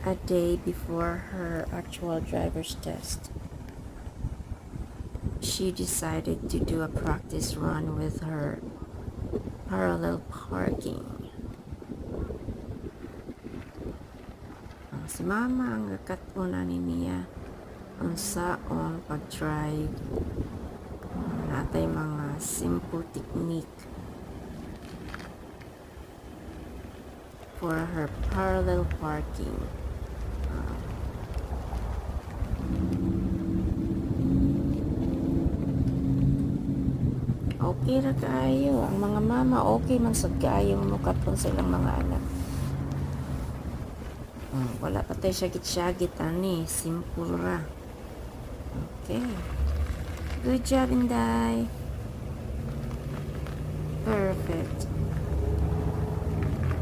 a day before her actual driver's test, she decided to do a practice run with her parallel parking. Si mama ang kakatuna ni niya unsaon pag-drive, natay mga simple technique for her parallel parking. Okay ra kayo ang mga mama, okay man sad kaayo mukaton sa ilang mga anak. Wala pa tayo syagit-syagit ani, simple ra. Okay, good job Inday, perfect.